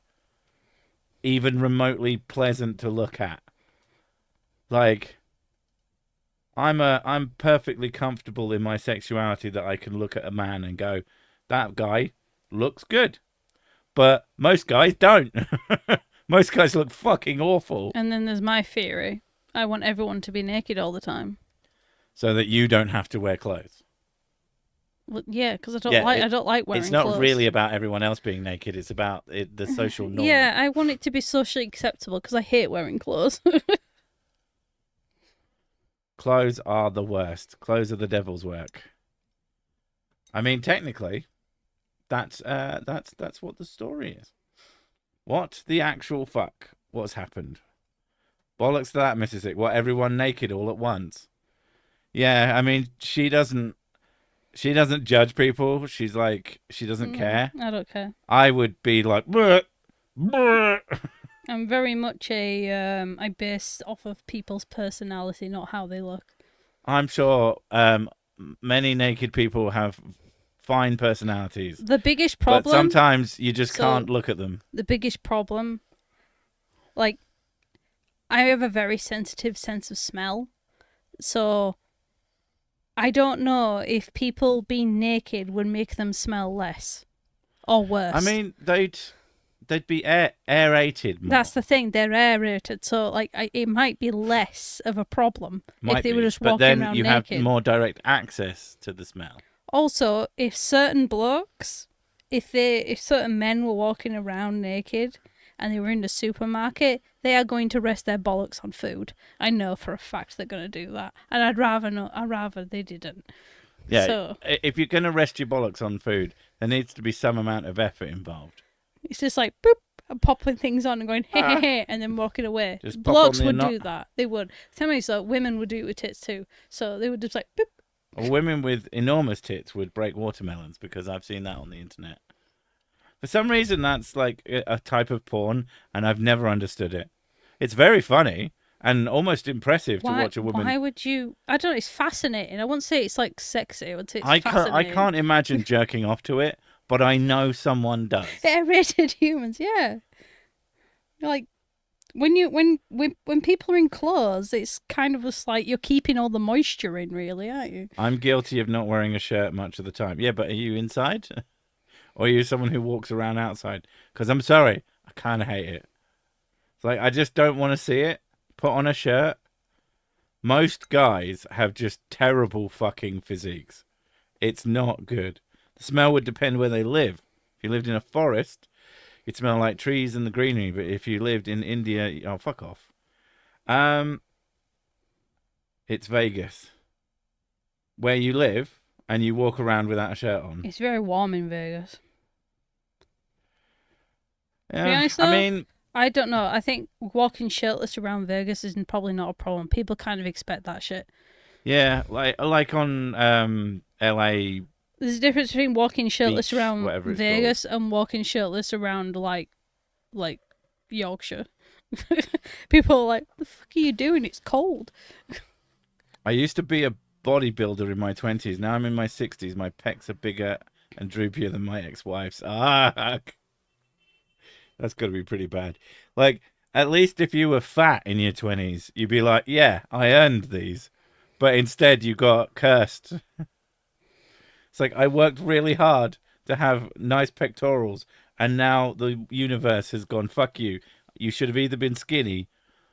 even remotely pleasant to look at. Like, I'm perfectly comfortable in my sexuality that I can look at a man and go, that guy looks good. But most guys don't. Most guys look fucking awful. And then there's my theory. I want everyone to be naked all the time. So that you don't have to wear clothes. Well, yeah, because I don't like wearing It's not clothes. really about everyone else being naked. It's about the social norm. Yeah, I want it to be socially acceptable because I hate wearing clothes. Clothes are the worst. Clothes are the devil's work. I mean, technically, that's what the story is. What the actual fuck? What's happened? Bollocks to that, Mrs. Sick. What, everyone naked all at once? Yeah, I mean, she doesn't judge people. She's like, she doesn't care. I don't care. I would be like, bleh, bleh. I'm very much I base off of people's personality, not how they look. I'm sure many naked people have fine personalities. The biggest problem. But sometimes you just So- can't look at them. The biggest problem, like, I have a very sensitive sense of smell, so I don't know if people being naked would make them smell less or worse. I mean, they'd be aerated more. That's the thing, they're aerated, so like it might be less of a problem Might if they were be, just but walking then around you naked. have more direct access to the smell. Also, if certain blokes, if certain men were walking around naked and they were in the supermarket, they are going to rest their bollocks on food. I know for a fact they're going to do that, and I'd rather they didn't. Yeah, So if you're going to rest your bollocks on food, there needs to be some amount of effort involved. it's just like boop, and popping things on and going hey hey hey, and then walking away. Just pop Blokes on the would knot. do that. They would. Tell me so. Women would do it with tits too. So they would just like boop. Or women with enormous tits would break watermelons, because I've seen that on the internet. For some reason, that's like a type of porn, and I've never understood it. It's very funny and almost impressive to watch a woman. Why would you? I don't know. It's fascinating. I wouldn't say it's like sexy. I would say it's I fascinating. can't imagine jerking off to it, but I know someone does. Aerated humans, yeah. Like when people are in clothes, it's kind of just like you're keeping all the moisture in, really, aren't you? I'm guilty of not wearing a shirt much of the time. Yeah, but are you inside? Or are you someone who walks around outside? Because I'm sorry, I kind of hate it. It's like, I just don't want to see it. Put on a shirt. Most guys have just terrible fucking physiques. It's not good. The smell would depend where they live. If you lived in a forest, you'd smell like trees and the greenery. But if you lived in India, oh, fuck off. It's Vegas. Where you live and you walk around without a shirt on. It's very warm in Vegas. Yeah, be honest, I though, mean, I don't know. I think walking shirtless around Vegas is probably not a problem. People kind of expect that shit. yeah, like on LA There's a difference between walking shirtless Beach, around whatever it's Vegas and walking shirtless around like Yorkshire. People are like, "The fuck are you doing? It's cold." I used to be a bodybuilder in my 20s. Now I'm in my 60s. My pecs are bigger and droopier than my ex-wife's. Ah, that's got to be pretty bad. Like, at least if you were fat in your 20s, you'd be like, yeah, I earned these. But instead, you got cursed. It's like, I worked really hard to have nice pectorals, and now the universe has gone, fuck you. You should have either been skinny,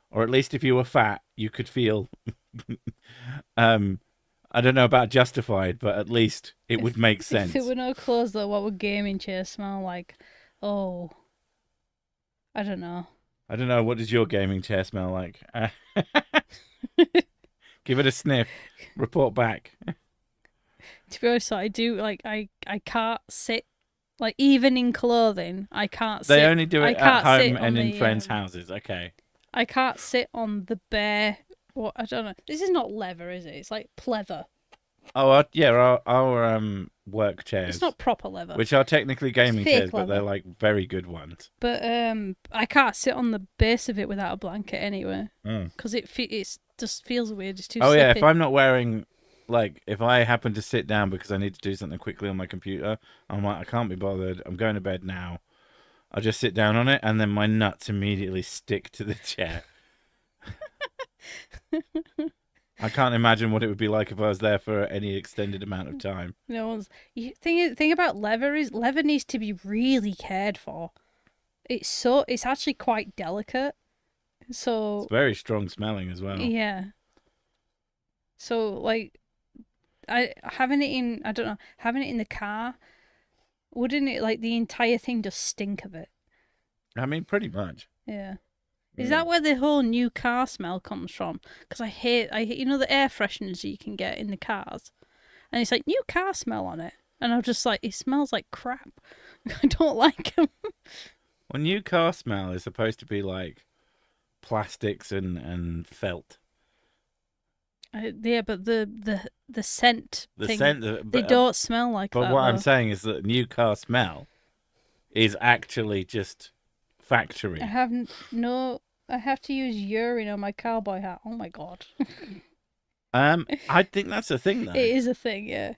or at least if you were fat, you could feel... I don't know about justified, but at least it would make sense. If there were no clothes, though, what would gaming chairs smell like? Oh, I don't know. I don't know. What does your gaming chair smell like? Give it a sniff. Report back. To be honest, I do I can't sit like even in clothing. I can't. They sit, only do it at home and in friends' houses. Okay. I can't sit on the bare. What I don't know. This is not leather, is it? It's like pleather. Oh yeah, our work chairs. It's not proper leather. Which are technically gaming chairs, leather. but they're like very good ones. But I can't sit on the base of it without a blanket anyway, because it just feels weird. It's too. Oh slippy. Yeah, if I'm not wearing, like, if I happen to sit down because I need to do something quickly on my computer, I'm like, I can't be bothered. I'm going to bed now. I'll just sit down on it, and then my nuts immediately stick to the chair. I can't imagine what it would be like if I was there for any extended amount of time. No one's. Thing about leather is leather needs to be really cared for. It's actually quite delicate. So it's very strong smelling as well. Yeah. So like, having it in the car, wouldn't it like the entire thing just stink of it? I mean, pretty much. Yeah. Is that where the whole new car smell comes from? Because I hate the air fresheners you can get in the cars, and it's like new car smell on it, and I'm just like, it smells like crap. I don't like them. Well, new car smell is supposed to be like plastics and felt. Yeah, but the scent thing, they don't smell like that. But what I'm saying is that new car smell is actually just factory. I have to use urine on my cowboy hat. Oh my god. I think that's a thing though. It is a thing, yeah.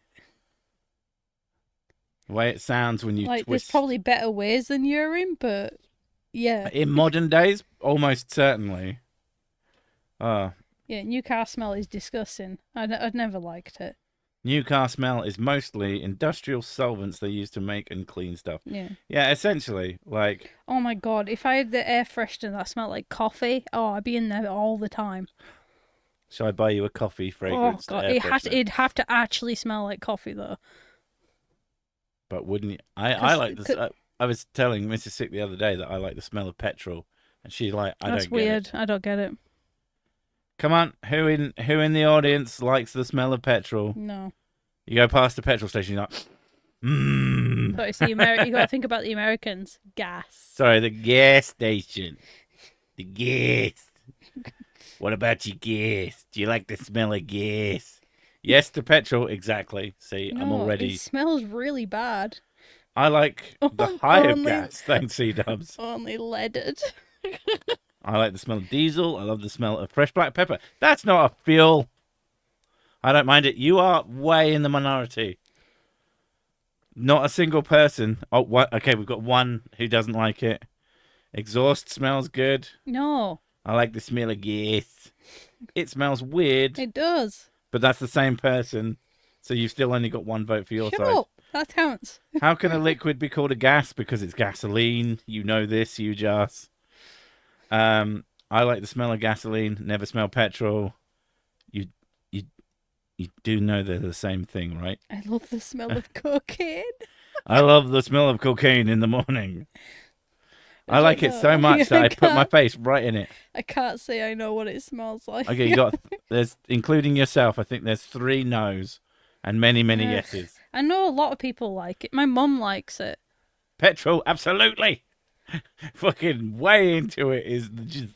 The way it sounds when you like, twist. There's probably better ways than urine, but yeah. In modern days, almost certainly. Yeah, new car smell is disgusting. I'd never liked it. New car smell is mostly industrial solvents they use to make and clean stuff. Yeah. Yeah, essentially, like... Oh my god, if I had the air freshener that smelled like coffee, I'd be in there all the time. Shall I buy you a coffee fragrance? Oh god, it'd have to actually smell like coffee though. But wouldn't you? I like this. I was telling Mrs. Sick the other day that I like the smell of petrol, and she's like, I don't get it. That's weird. I don't get it. Come on, who in the audience likes the smell of petrol? No. You go past the petrol station, you're like, But it's you got to think about the Americans. Gas. Sorry, the gas station. The gas. What about your gas? Do you like the smell of gas? Yes to petrol, exactly. See, No, I'm already... It smells really bad. I like the higher gas, thanks, C-dubs. Only leaded. I like the smell of diesel. I love the smell of fresh black pepper. That's not a fuel. I don't mind it. You are way in the minority. Not a single person. Oh, what? Okay, we've got one who doesn't like it. Exhaust smells good. No. I like the smell of gas. It smells weird. It does. But that's the same person. So you've still only got one vote for your Shut side. up. That counts. How can a liquid be called a gas? Because it's gasoline. You know this, you just. I like the smell of gasoline. Never smell petrol. You do know they're the same thing, right? I love the smell of cocaine. I love the smell of cocaine in the morning. I like it so much that I put my face right in it. I can't say I know what it smells like. Okay, there's, including yourself, I think there's 3 no's and many, many yeses. I know a lot of people like it. My mum likes it. Petrol, absolutely. Fucking way into it is just...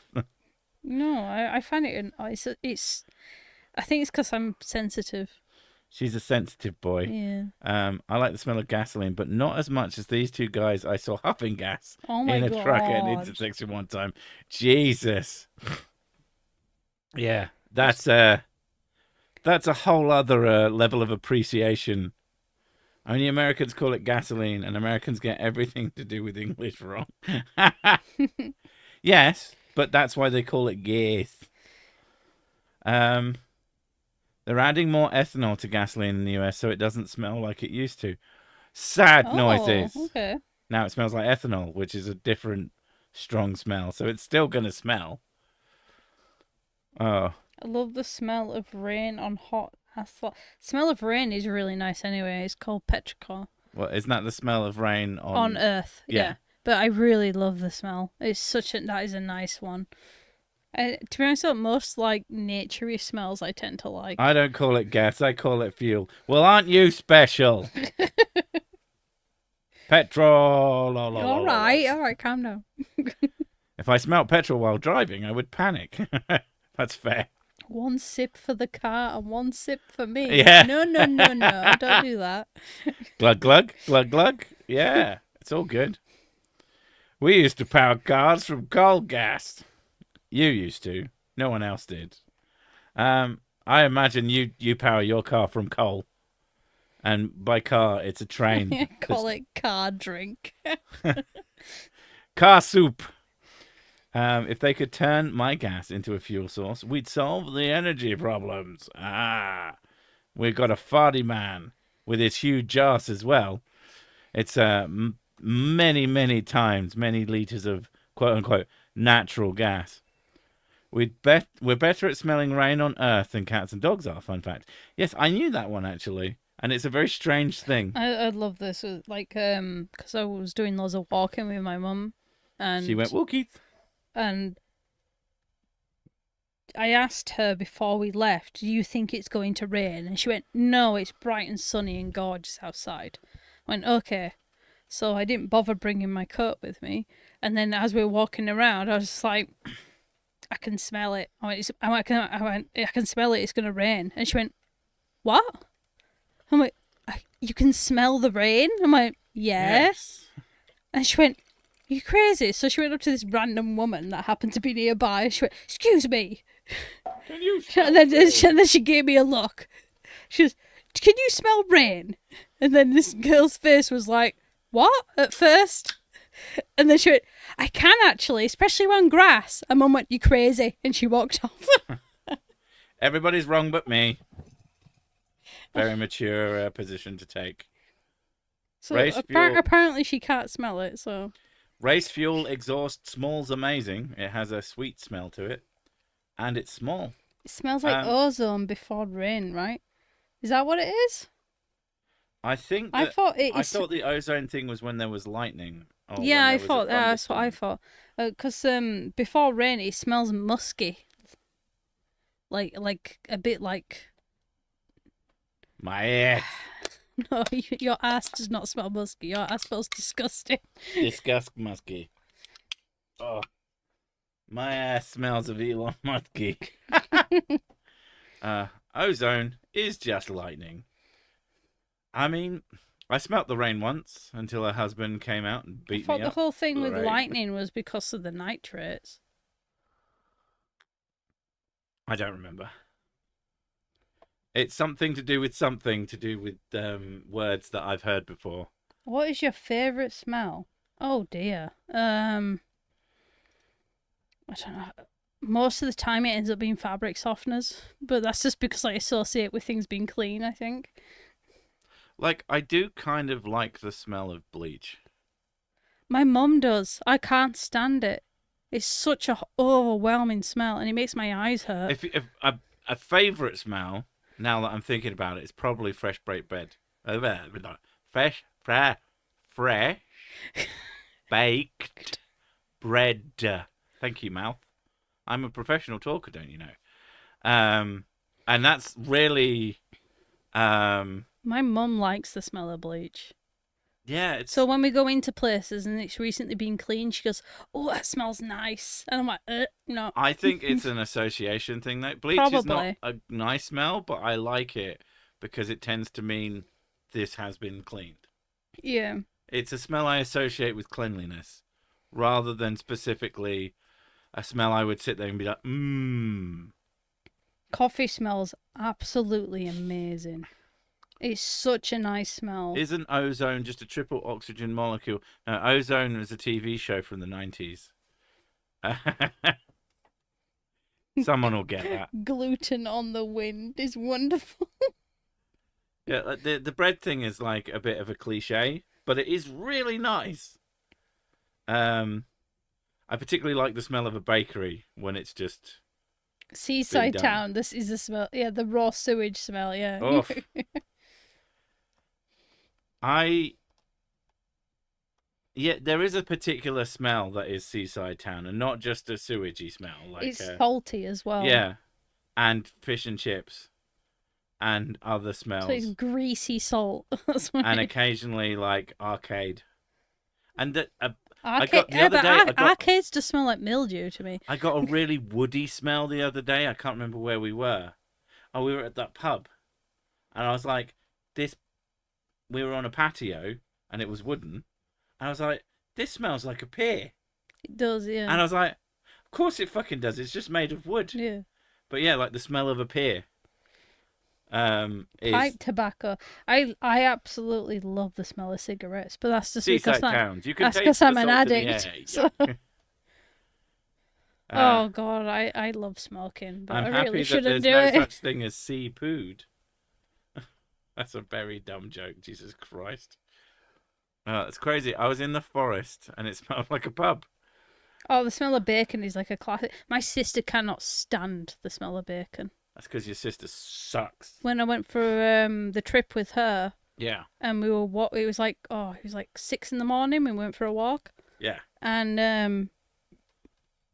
No, I find it... It's I think it's because I'm sensitive. She's a sensitive boy. Yeah. I like the smell of gasoline, but not as much as these two guys I saw huffing gas Oh my in a truck at an god. intersection one time. Jesus. Yeah, that's a whole other level of appreciation. Only Americans call it gasoline, and Americans get everything to do with English wrong. Yes, but that's why they call it gas. They're adding more ethanol to gasoline in the US so it doesn't smell like it used to. Sad noises. Okay. Now it smells like ethanol, which is a different strong smell, so it's still going to smell. Oh. I love the smell of rain on hot asphalt. Smell of rain is really nice anyway. It's called petrichor. Well, isn't that the smell of rain On Earth. Yeah. But I really love the smell. That is a nice one. To be honest, most like naturey smells I tend to like. I don't call it gas, I call it fuel. Well, aren't you special? Petrol. All right, calm down. If I smelt petrol while driving, I would panic. That's fair. One sip for the car and one sip for me. Yeah. No, don't do that. Glug, glug, glug, glug. Yeah, it's all good. We used to power cars from coal gas. You used to. No one else did. I imagine you power your car from coal. And by car, it's a train. Call it car drink. Car soup. If they could turn my gas into a fuel source, we'd solve the energy problems. We've got a farty man with his huge ass as well. It's many, many times, many liters of quote-unquote natural gas. We're better at smelling rain on Earth than cats and dogs are, fun fact. Yes, I knew that one, actually. And it's a very strange thing. I love this. Like, because I was doing loads of walking with my mum. And she went, "Wookie." And I asked her before we left, do you think it's going to rain? And she went, no, it's bright and sunny and gorgeous outside. I went, okay. So I didn't bother bringing my coat with me. And then as we were walking around, I was just like, I can smell it. I can smell it. It's going to rain. And she went, what? I'm like, you can smell the rain? I'm like, yeah. Yes. And she went, are you crazy? So she went up to this random woman that happened to be nearby. She went, excuse me. Can you and then she gave me a look. She was, can you smell rain? And then this girl's face was like, what? At first. And then she went, I can actually, especially on grass. And Mum went, you crazy. And she walked off. Everybody's wrong but me. Very mature position to take. So apparently she can't smell it, so... Race fuel exhaust smells amazing. It has a sweet smell to it. And it's small. It smells like ozone before rain, right? Is that what it is? I think I thought the ozone thing was when there was lightning. Yeah, I thought that's what I thought. Because before rain, it smells musky. Like a bit like... My ass. No, your ass does not smell musky. Your ass smells disgusting. Disgust musky. Oh, my ass smells of Elon Musky. Ozone is just lightning. I mean, I smelt the rain once until her husband came out and beat me up. The whole thing with lightning was because of the nitrates. I don't remember. It's something to do with words that I've heard before. What is your favourite smell? Oh dear. I don't know. Most of the time it ends up being fabric softeners, but that's just because I associate with things being clean, I think. Like, I do kind of like the smell of bleach. My mum does. I can't stand it. It's such a overwhelming smell, and it makes my eyes hurt. If a favourite smell... Now that I'm thinking about it, it's probably fresh baked bread. Fresh baked bread. Thank you, mouth. I'm a professional talker, don't you know? And that's really... My mum likes the smell of bleach. Yeah. So when we go into places and it's recently been cleaned, she goes, oh, that smells nice. And I'm like, no. I think it's an association thing, though. Bleach is not a nice smell, but I like it because it tends to mean this has been cleaned. Yeah. It's a smell I associate with cleanliness, rather than specifically a smell I would sit there and be like, mmm. Coffee smells absolutely amazing. It's such a nice smell. Isn't ozone just a triple oxygen molecule? No, Ozone was a TV show from the 90s. Someone will get that. Gluten on the wind is wonderful. Yeah, the bread thing is like a bit of a cliche, but it is really nice. I particularly like the smell of a bakery when it's just Seaside done. town. This is the smell. Yeah, the raw sewage smell. Yeah. Oof. There is a particular smell that is seaside town, and not just a sewagey smell. Like it's salty as well. Yeah, and fish and chips, and other smells. So it's greasy salt. And occasionally like arcade, and the arcades just smell like mildew to me. I got a really woody smell the other day. I can't remember where we were. Oh, we were at that pub, and I was like, this. We were on a patio, and it was wooden. And I was like, this smells like a pier. It does, yeah. And I was like, of course it fucking does. It's just made of wood. Yeah. But yeah, like the smell of a pier. Pipe tobacco. I absolutely love the smell of cigarettes, but that's just seaside because towns. You can that's because I'm an addict. So... oh god, I love smoking, but I'm I really happy shouldn't that there's do no it. such thing as sea pood. That's a very dumb joke. Jesus Christ. It's crazy. I was in the forest and it smelled like a pub. Oh, the smell of bacon is like a classic. My sister cannot stand the smell of bacon. That's because your sister sucks. When I went for the trip with her, yeah, and we were it was like 6 a.m. We went for a walk. Yeah, and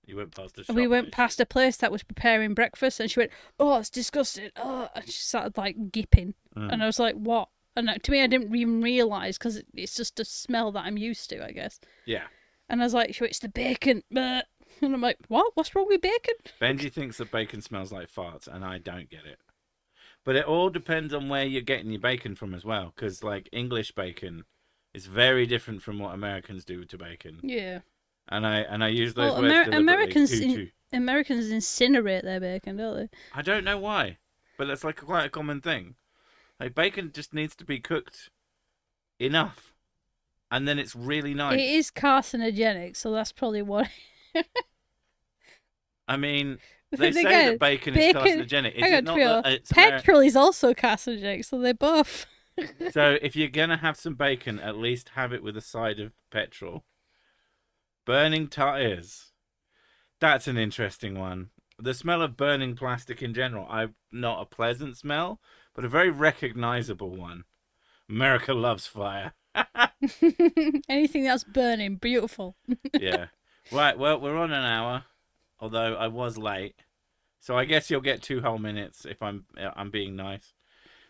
you went past a shop. We went past a place that was preparing breakfast, and she went, "Oh, it's disgusting!" Oh, and she started like gipping, and I was like, "What?" And to me, I didn't even realise because it's just a smell that I'm used to, I guess. Yeah. And I was like, "It's the bacon," and I'm like, "What? What's wrong with bacon?" Benji thinks that bacon smells like farts, and I don't get it. But it all depends on where you're getting your bacon from as well, because like English bacon is very different from what Americans do to bacon. Yeah. And I use those words deliberately. Americans incinerate their bacon, don't they? I don't know why, but that's like quite a common thing. Like bacon just needs to be cooked enough, and then it's really nice. It is carcinogenic, so that's probably what. I mean, they say that bacon is carcinogenic. Is it not that it's petrol is also carcinogenic, so they're both. So if you're gonna have some bacon, at least have it with a side of petrol. Burning tires. That's an interesting one. The smell of burning plastic in general, not a pleasant smell, but a very recognizable one. America loves fire. Anything that's burning, beautiful. Yeah. Right, well, we're on an hour, although I was late. So I guess you'll get 2 whole minutes if I'm being nice.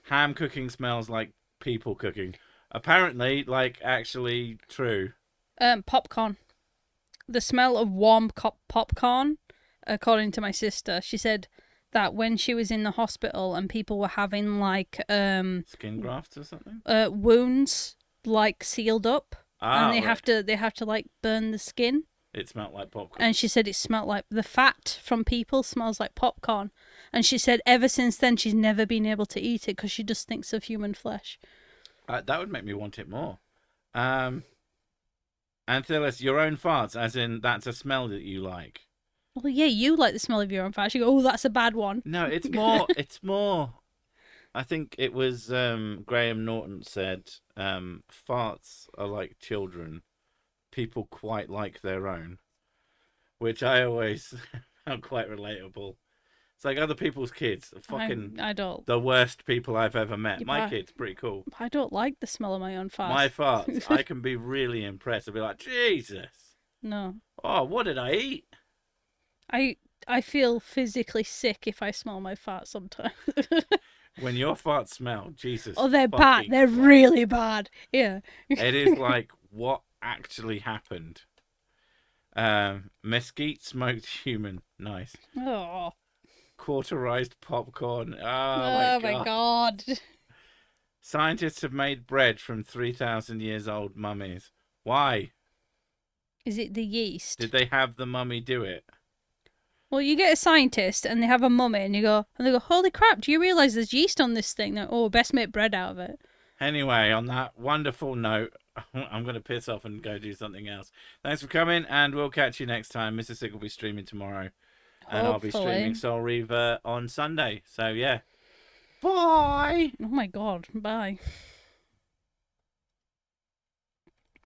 Ham cooking smells like people cooking. Apparently, like, actually true. Popcorn. The smell of warm popcorn, according to my sister, she said that when she was in the hospital and people were having like skin grafts or something, wounds like sealed up, and they have to like burn the skin. It smelled like popcorn. And she said it smelled like the fat from people smells like popcorn. And she said ever since then she's never been able to eat it because she just thinks of human flesh. That would make me want it more. Extellus, your own farts, as in that's a smell that you like. Well, yeah, you like the smell of your own farts. You go, oh, that's a bad one. No, it's more. It's more. I think it was Graham Norton said, farts are like children. People quite like their own, which I always found quite relatable. It's like other people's kids are fucking I don't. The worst people I've ever met. Yeah, my kid's pretty cool. I don't like the smell of my own farts. My farts, I can be really impressed. I'll be like, Jesus. No. Oh, what did I eat? I feel physically sick if I smell my farts sometimes. When your farts smell, Jesus. Oh, they're bad. They're really bad. Yeah. It is like, what actually happened? Mesquite smoked human. Nice. Oh. Cauterized popcorn. Oh my God. Scientists have made bread from 3,000 years old mummies. Why? Is it the yeast? Did they have the mummy do it? Well, you get a scientist and they have a mummy, and they go, "Holy crap! Do you realise there's yeast on this thing? Like, oh, best make bread out of it." Anyway, on that wonderful note, I'm going to piss off and go do something else. Thanks for coming, and we'll catch you next time. Mr. Sick will be streaming tomorrow, and I'll be streaming Soul Reaver on Sunday. So, yeah. Bye! Oh my god, bye.